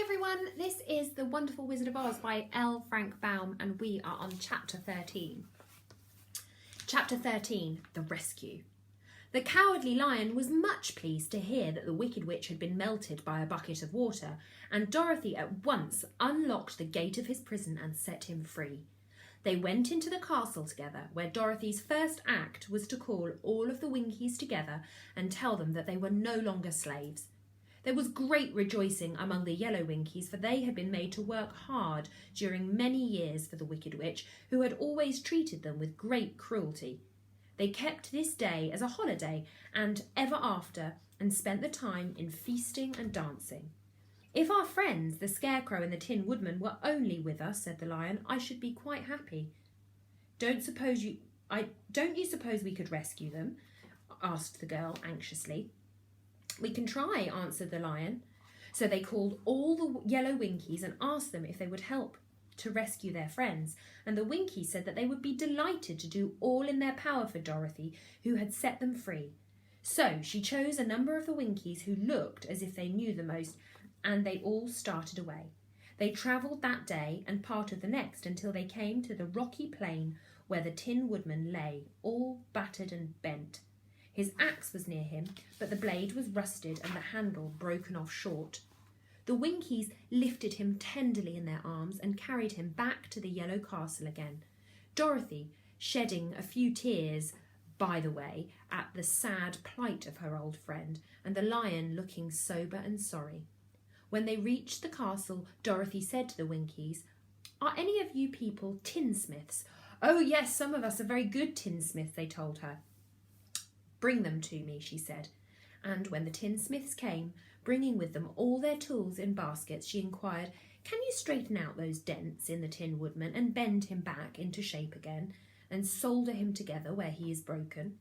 everyone, this is The Wonderful Wizard of Oz by L. Frank Baum, and we are on Chapter 13. Chapter 13, The Rescue. The Cowardly Lion was much pleased to hear that the Wicked Witch had been melted by a bucket of water, and Dorothy at once unlocked the gate of his prison and set him free. They went into the castle together, where Dorothy's first act was to call all of the Winkies together and tell them that they were no longer slaves. There was great rejoicing among the Yellow Winkies, for they had been made to work hard during many years for the Wicked Witch, who had always treated them with great cruelty. They kept this day as a holiday and ever after, and spent the time in feasting and dancing. "If our friends, the Scarecrow and the Tin Woodman, were only with us," said the Lion, "I should be quite happy." Don't you suppose we could rescue them?" asked the girl anxiously. "We can try," answered the Lion. So they called all the Yellow Winkies and asked them if they would help to rescue their friends, and the Winkies said that they would be delighted to do all in their power for Dorothy, who had set them free. So she chose a number of the Winkies who looked as if they knew the most, and they all started away. They travelled that day and part of the next until they came to the rocky plain where the Tin Woodman lay, all battered and bent. His axe was near him, but the blade was rusted and the handle broken off short. The Winkies lifted him tenderly in their arms and carried him back to the Yellow Castle again, Dorothy shedding a few tears, by the way, at the sad plight of her old friend, and the Lion looking sober and sorry. When they reached the castle, Dorothy said to the Winkies, "Are any of you people tinsmiths?" "Oh yes, some of us are very good tinsmiths," they told her. "Bring them to me," she said. And when the tinsmiths came, bringing with them all their tools in baskets, she inquired, "Can you straighten out those dents in the Tin Woodman and bend him back into shape again and solder him together where he is broken?"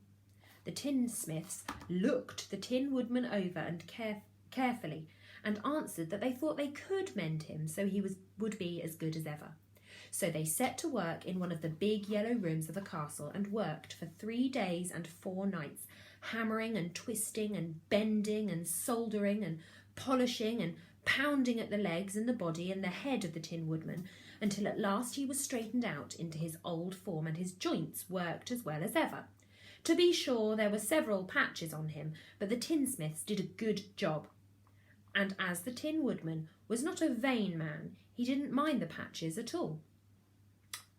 The tinsmiths looked the Tin Woodman over and carefully and answered that they thought they could mend him so he would be as good as ever. So they set to work in one of the big yellow rooms of the castle and worked for 3 days and 4 nights, hammering and twisting and bending and soldering and polishing and pounding at the legs and the body and the head of the Tin Woodman, until at last he was straightened out into his old form and his joints worked as well as ever. To be sure, there were several patches on him, but the tinsmiths did a good job. And as the Tin Woodman was not a vain man, he didn't mind the patches at all.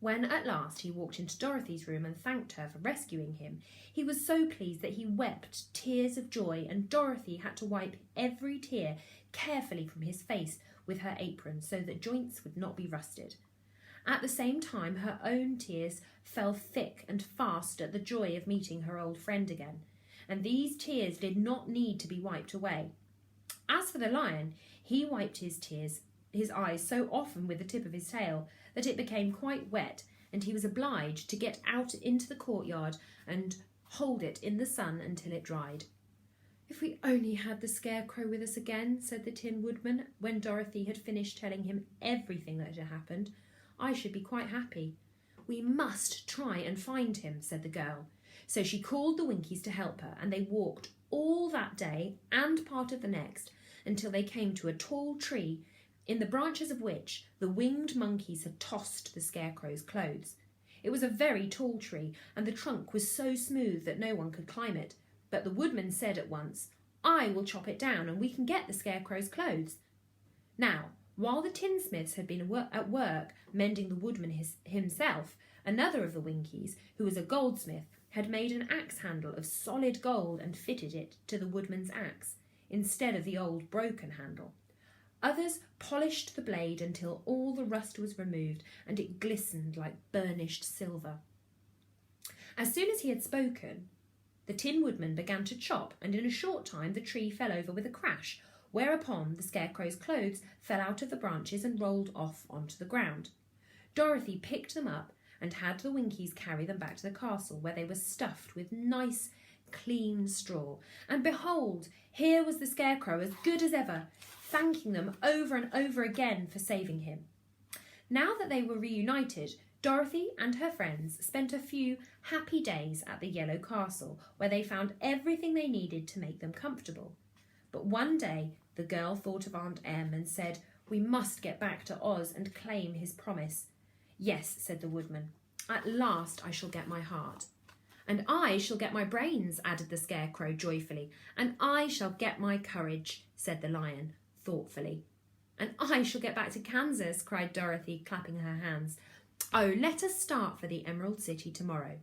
When at last he walked into Dorothy's room and thanked her for rescuing him, he was so pleased that he wept tears of joy, and Dorothy had to wipe every tear carefully from his face with her apron so that joints would not be rusted. At the same time, her own tears fell thick and fast at the joy of meeting her old friend again, and these tears did not need to be wiped away. As for the Lion, he wiped his eyes so often with the tip of his tail that it became quite wet, and he was obliged to get out into the courtyard and hold it in the sun until it dried. "If we only had the Scarecrow with us again," said the Tin Woodman, when Dorothy had finished telling him everything that had happened, "I should be quite happy." "We must try and find him," said the girl. So she called the Winkies to help her, and they walked all that day and part of the next until they came to a tall tree, in the branches of which the winged monkeys had tossed the Scarecrow's clothes. It was a very tall tree, and the trunk was so smooth that no one could climb it, but the Woodman said at once, "I will chop it down and we can get the Scarecrow's clothes." Now, while the tinsmiths had been at work mending the Woodman himself, another of the Winkies, who was a goldsmith, had made an axe handle of solid gold and fitted it to the Woodman's axe, instead of the old broken handle. Others polished the blade until all the rust was removed and it glistened like burnished silver. As soon as he had spoken, the Tin Woodman began to chop, and in a short time the tree fell over with a crash, whereupon the Scarecrow's clothes fell out of the branches and rolled off onto the ground. Dorothy picked them up and had the Winkies carry them back to the castle, where they were stuffed with nice, clean straw. And behold, here was the Scarecrow as good as ever, thanking them over and over again for saving him. Now that they were reunited, Dorothy and her friends spent a few happy days at the Yellow Castle, where they found everything they needed to make them comfortable. But one day the girl thought of Aunt Em and said, We must get back to Oz and claim his promise. Yes, said the Woodman. At last I shall get my heart. And I shall get my brains, added the Scarecrow joyfully. And I shall get my courage, said the Lion thoughtfully. And I shall get back to Kansas, cried Dorothy, clapping her hands. Oh, let us start for the Emerald City tomorrow.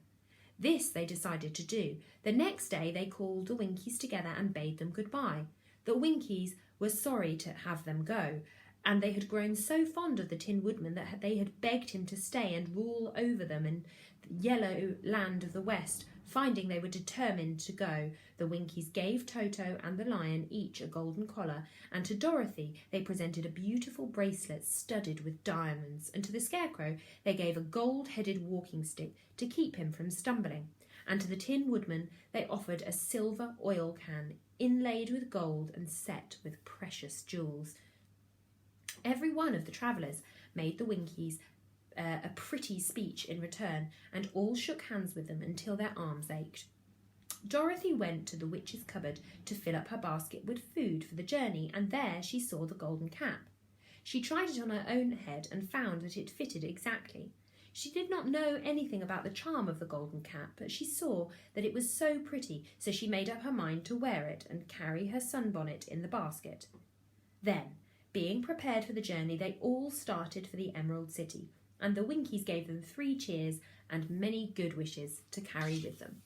This they decided to do. The next day they called the Winkies together and bade them goodbye. The Winkies were sorry to have them go, and they had grown so fond of the Tin Woodman that they had begged him to stay and rule over them in the yellow land of the West. Finding they were determined to go, the Winkies gave Toto and the Lion each a golden collar, and to Dorothy they presented a beautiful bracelet studded with diamonds, and to the Scarecrow they gave a gold-headed walking stick to keep him from stumbling, and to the Tin Woodman they offered a silver oil can inlaid with gold and set with precious jewels. Every one of the travellers made the Winkies a pretty speech in return, and all shook hands with them until their arms ached. Dorothy went to the witch's cupboard to fill up her basket with food for the journey, and there she saw the golden cap. She tried it on her own head and found that it fitted exactly. She did not know anything about the charm of the golden cap, but she saw that it was so pretty, so she made up her mind to wear it and carry her sunbonnet in the basket. Then, being prepared for the journey, they all started for the Emerald City, and the Winkies gave them 3 cheers and many good wishes to carry with them.